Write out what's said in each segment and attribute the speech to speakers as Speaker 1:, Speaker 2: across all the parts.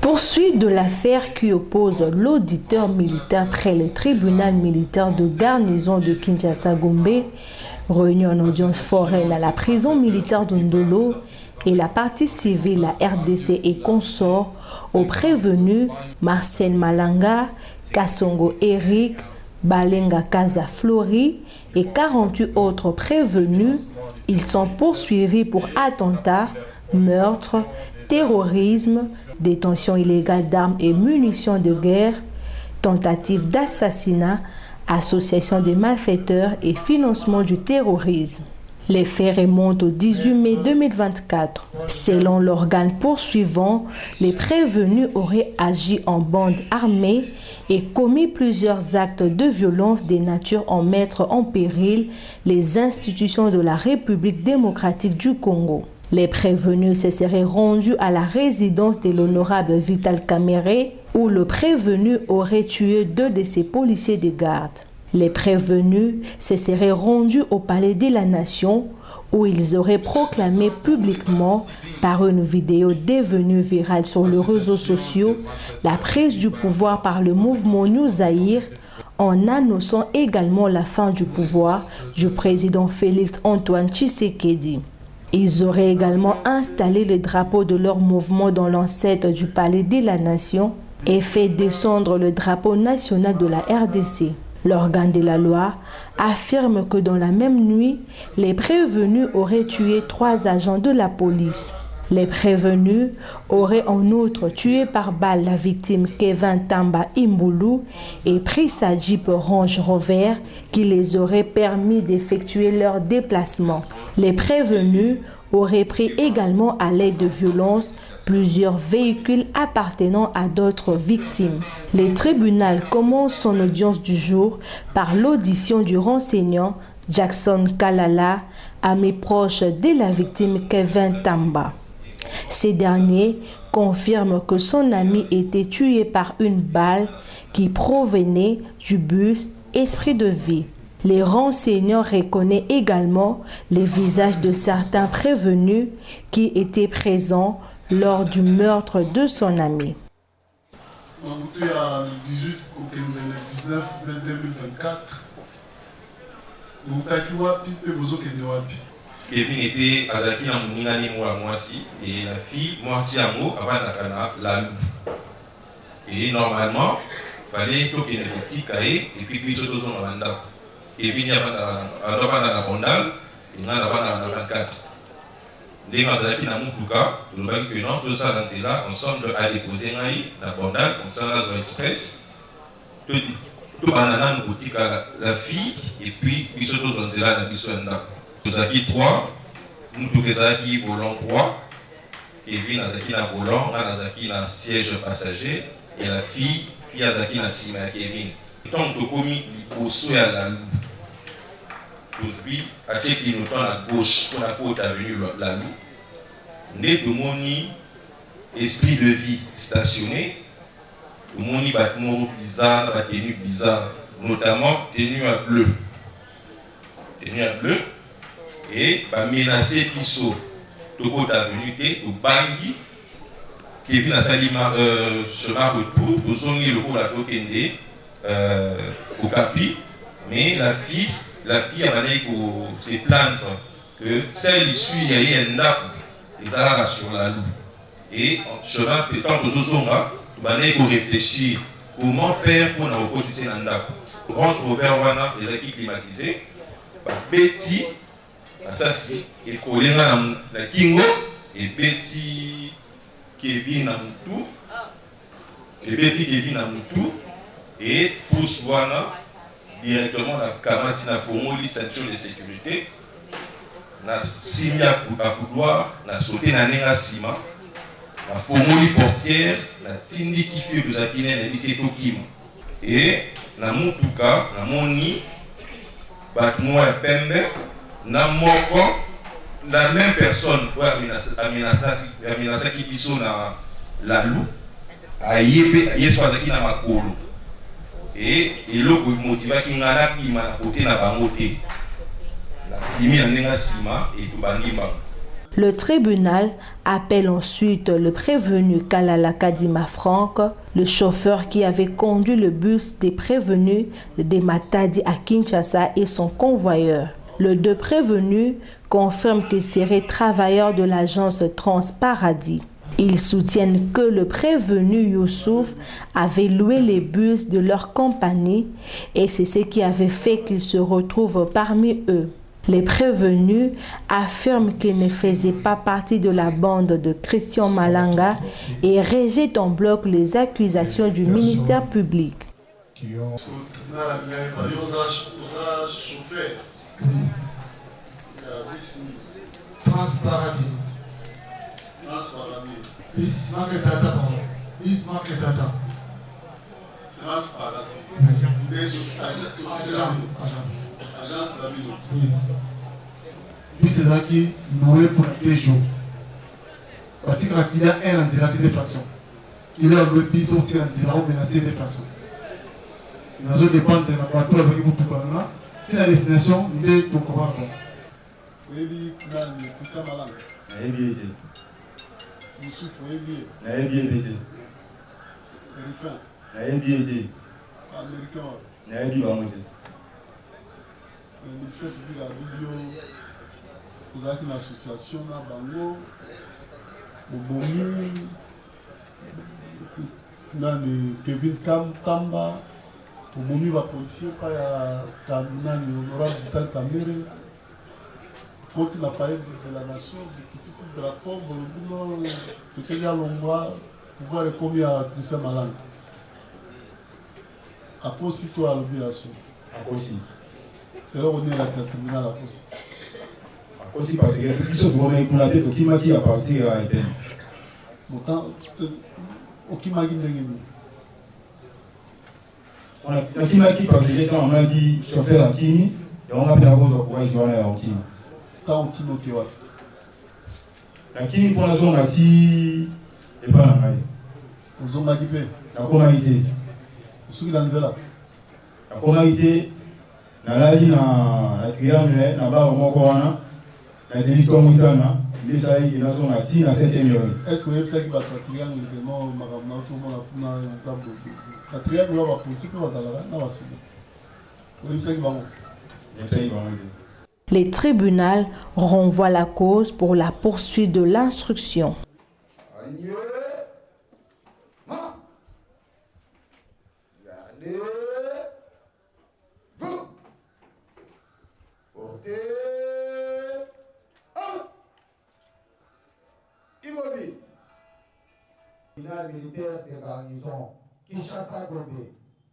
Speaker 1: Poursuite de l'affaire qui oppose l'auditeur militaire près le tribunal militaire de garnison de Kinshasa-Gombe, réunion en audience foraine à la prison militaire de Ndolo et la partie civile, la RDC et consorts, aux prévenus Marcel Malanga, Kassongo Eric, Balenga Kaza Flori et 48 autres prévenus. Ils sont poursuivis pour attentat, meurtre, terrorisme, détention illégale d'armes et munitions de guerre, tentative d'assassinat, association de malfaiteurs et financement du terrorisme. Les faits remontent au 18 mai 2024. Selon l'organe poursuivant, les prévenus auraient agi en bande armée et commis plusieurs actes de violence de nature à mettre en péril les institutions de la République démocratique du Congo. Les prévenus se seraient rendus à la résidence de l'honorable Vital Kamere où le prévenu aurait tué 2 de ses policiers de garde. Les prévenus se seraient rendus au palais de la Nation où ils auraient proclamé publiquement par une vidéo devenue virale sur les réseaux sociaux la prise du pouvoir par le mouvement New Zaïre en annonçant également la fin du pouvoir du président Félix Antoine Tshisekedi. Ils auraient également installé le drapeau de leur mouvement dans l'enceinte du palais de la Nation et fait descendre le drapeau national de la RDC. L'organe de la loi affirme que dans la même nuit, les prévenus auraient tué 3 agents de la police. Les prévenus auraient en outre tué par balle la victime Kevin Tamba Imboulou et pris sa Jeep Range Rover qui les aurait permis d'effectuer leur déplacement. Les prévenus auraient pris également à l'aide de violence plusieurs véhicules appartenant à d'autres victimes. Le tribunal commence son audience du jour par l'audition du renseignant Jackson Kalala, ami proche de la victime Kevin Tamba. Ces derniers confirment que son ami était tué par une balle qui provenait du bus Esprit de vie. Les renseignants reconnaissent également les visages de certains prévenus qui étaient présents lors du meurtre de son ami.
Speaker 2: En 18 19 2024,
Speaker 3: Kevin était Azaki na Mouningani Moisi et la fille Moisi Amo avant la loup. Et normalement, il fallait que les petits cahiers et puis ils se dosent en mandat. Kevin avant la Bondal et avant la 24. Les Azaki na Moukuka, nous avons que non, tout ça dans là, ensemble à déposer la Bondal, comme ça dans l'express. Tout banana nous boutique la fille et puis ils se dosent en là dans l'histoire. Nous avons 3, nous avons volant 3, Kevin Azaki na volant, Azaki na siège passager, et la fille Azaki na sima Kevin. Tant que commis au souhait à la loup, aujourd'hui, à check qui nous tend à gauche pour la côte avenue la loup, né de mon esprit de vie stationné, de mon bâtiment bizarre, la tenue bizarre, notamment tenue à bleu. Tenue à bleu. Et menacer Piso, Toko Avenue, au Bangui, qui vient à Salima, chemin retour, au Zongi, le cours la Tokende, au Capi, mais la fille a dit que se plaindre que celle issue, il y a un arbre, ils arrivent sur la loup. Et chemin pétant aux Ozonga, tu vas réfléchir comment faire pour nous cotiser dans l'arbre. Range Robert Wana, les acquis climatisés, Betty. Ça c'est il faut aller dans la Kingo et Betty Kevin Namutu et Fouswana directement la Kamati na Fomoli ceinture de sécurité na Simia à couloir na sauté na Nenga Sima la Fomoli portière la Tindi qui fait vous akine na lycée Tokim et na Mutuka na Moni Batmoa Pembe na moko la même personne pour amenacer qui biso na la loup ayebe yeswazaki na makolo et eloko motiva ki ngana bima na côté na bango te la bimi na ndenga sima et to bandima
Speaker 1: Le tribunal appelle ensuite le prévenu Kalala Kadima Franck, le chauffeur qui avait conduit le bus des prévenus de Matadi à Kinshasa et son convoyeur. Les deux prévenus confirment qu'ils seraient travailleurs de l'agence Transparadis. Ils soutiennent que le prévenu Youssouf avait loué les bus de leur compagnie et c'est ce qui avait fait qu'ils se retrouvent parmi eux. Les prévenus affirment qu'ils ne faisaient pas partie de la bande de Christian Malanga et rejettent en bloc les accusations du ministère public.
Speaker 2: Puis c'est là qui louait pour 2 jours. Parce qu'il a un anti de façon. Il a loué puis sorti anti-là ou menacé des personnes. Il a dépendre de la bateau avec vous tout le monde. Si la destination est pour comment faire. Oui, il poussa malade. Youssouf, oui, éléphant. Américain. Le fait de la vidéo, vous avez une association là, Bango, Bobomi, Kevin Kamba, Bobomi va policier, pas l'honorable Vital Kamere, contre l'appareil de la nation, du petit site de la forme, c'est qu'il y a l'ombre, pouvoir est commis à Christian Malang. À quoi aussi toi à l'obligation?
Speaker 4: À quoi aussi?
Speaker 2: Et là, on est à la tribunal à cause.
Speaker 4: Aussi parce que les gens qui ont été au Kimaki à partir à Eden.
Speaker 2: Pourtant, au Kimaki n'est
Speaker 4: On a Kimaki parce que quand on a dit chauffeur à Kimi, et on a fait la cause au courage de aller à Kimi.
Speaker 2: Quand on Kimi au Kiwa.
Speaker 4: La Kimi pour la zone à Ti et pas la maille.
Speaker 2: Vous en avez fait.
Speaker 4: La communauté.
Speaker 2: Vous souvenez d'Anzela.
Speaker 4: La communauté. Nalali na triangle na ba moko wana na zeli komutana ile ça yi na zone ati na 7e lieu.
Speaker 2: Est-ce que vous avez fait que votre triangle de non maramna tout monde na nzambo. La triangle va politique va zala na wasu. Vous avez fait que bango.
Speaker 1: Les tribunaux renvoient la cause pour la poursuite de l'instruction.
Speaker 5: Militaire de garnison, Kinshasa Gombe,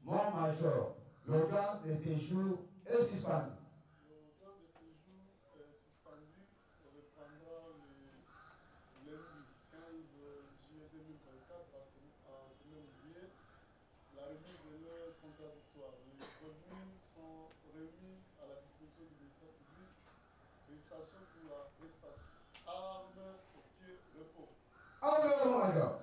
Speaker 5: Mont-Major, l'audience de séjour est suspendue.
Speaker 2: La remise de leur contradictoire. Les produits sont remis à la disposition du ministère public. Félicitations pour la prestation. Armes, papier, repos.
Speaker 5: Major.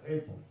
Speaker 5: Réponds.